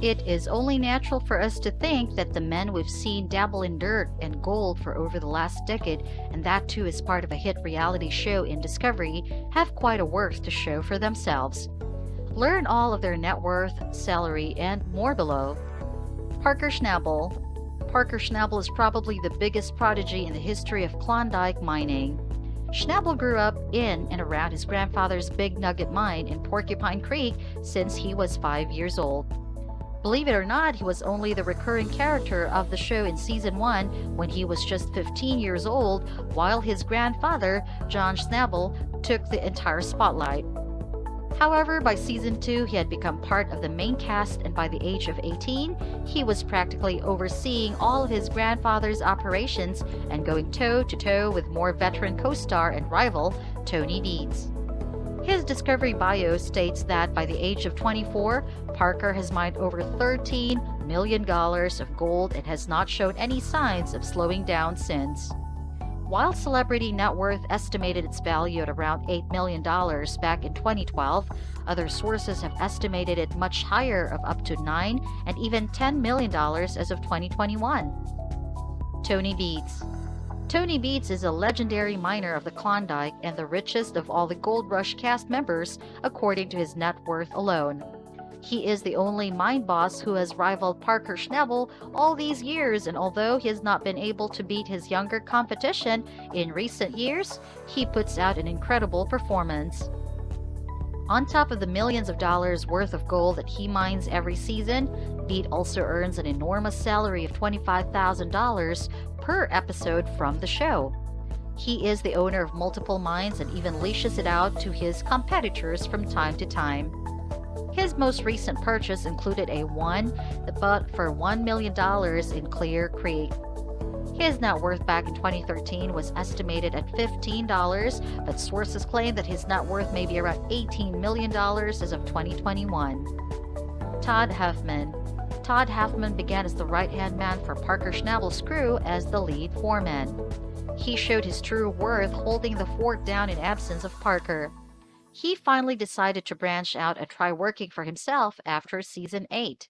It is only natural for us to think that the men we've seen dabble in dirt and gold for over the last decade, and that too is part of a hit reality show in Discovery, have quite a worth to show for themselves. Learn all of their net worth, salary, and more below. Parker Schnabel. Parker Schnabel is probably the biggest prodigy in the history of Klondike mining. Schnabel grew up in and around his grandfather's Big Nugget mine in Porcupine Creek since he was 5 years old. Believe it or not, he was only the recurring character of the show in season 1 when he was just 15 years old, while his grandfather, John Schnabel, took the entire spotlight. However, by season 2, he had become part of the main cast, and by the age of 18, he was practically overseeing all of his grandfather's operations and going toe-to-toe with more veteran co-star and rival, Tony Dietz. His Discovery bio states that by the age of 24, Parker has mined over $13 million of gold and has not shown any signs of slowing down since. While Celebrity Net Worth estimated its value at around $8 million back in 2012, other sources have estimated it much higher of up to $9 and even $10 million as of 2021. Tony Dietz. Tony Dietz is a legendary miner of the Klondike and the richest of all the Gold Rush cast members, according to his net worth alone. He is the only mine boss who has rivaled Parker Schnabel all these years, and although he has not been able to beat his younger competition in recent years, he puts out an incredible performance. On top of the millions of dollars worth of gold that he mines every season, Dietz also earns an enormous salary of $25,000 per episode from the show. He is the owner of multiple mines and even leashes it out to his competitors from time to time. His most recent purchase included a one that bought for $1 million in Clear Creek. His net worth back in 2013 was estimated at $15, but sources claim that his net worth may be around $18 million as of 2021. Todd Huffman. Todd Huffman began as the right-hand man for Parker Schnabel's crew as the lead foreman. He showed his true worth holding the fort down in absence of Parker. He finally decided to branch out and try working for himself after season 8.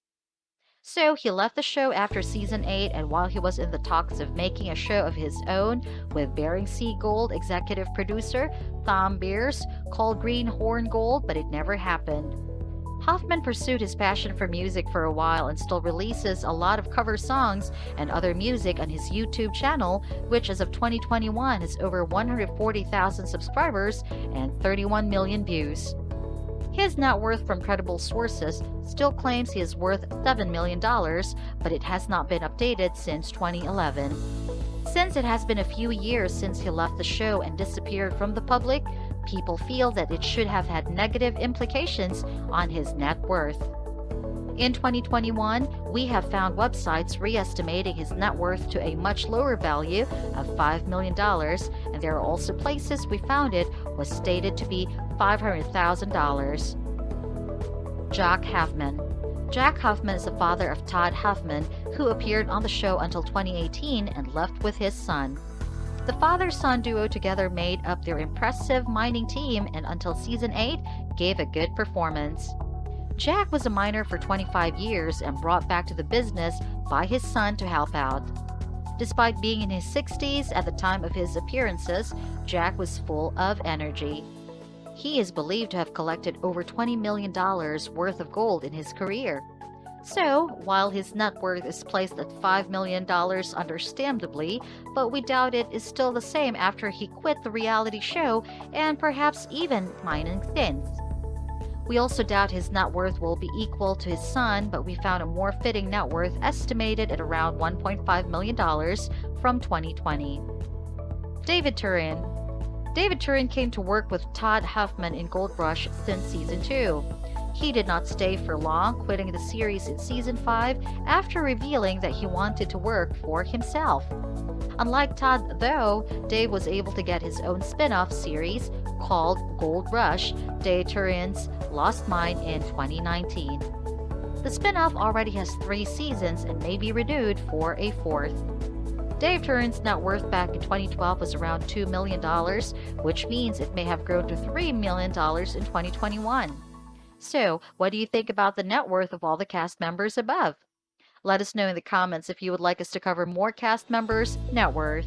So he left the show after season 8, and while he was in the talks of making a show of his own with Bering Sea Gold executive producer Thom Beers called Greenhorn Gold, but it never happened. Hoffman pursued his passion for music for a while and still releases a lot of cover songs and other music on his YouTube channel, which as of 2021 has over 140,000 subscribers and 31 million views. His net worth from credible sources still claims he is worth $7 million, but it has not been updated since 2011. Since it has been a few years since he left the show and disappeared from the public, people feel that it should have had negative implications on his net worth. In 2021, we have found websites re-estimating his net worth to a much lower value of $5 million, and there are also places we found it was stated to be $500,000. Jack Huffman. Jack Huffman is the father of Todd Huffman, who appeared on the show until 2018 and left with his son. The father-son duo together made up their impressive mining team and until season 8 gave a good performance. Jack was a miner for 25 years and brought back to the business by his son to help out. Despite being in his 60s at the time of his appearances, Jack was full of energy. He is believed to have collected over $20 million worth of gold in his career. So, while his net worth is placed at $5 million understandably, but we doubt it is still the same after he quit the reality show and perhaps even mining since. We also doubt his net worth will be equal to his son, but we found a more fitting net worth estimated at around $1.5 million from 2020. David Turin. David Turin came to work with Todd Huffman in Gold Rush since season 2. He did not stay for long, quitting the series in season 5 after revealing that he wanted to work for himself. Unlike Todd, though, Dave was able to get his own spin-off series called Gold Rush, Dave Turin's Lost Mine in 2019. The spin-off already has 3 seasons and may be renewed for a 4th. Dave Turin's net worth back in 2012 was around $2 million, which means it may have grown to $3 million in 2021. So, what do you think about the net worth of all the cast members above? Let us know in the comments if you would like us to cover more cast members' net worth.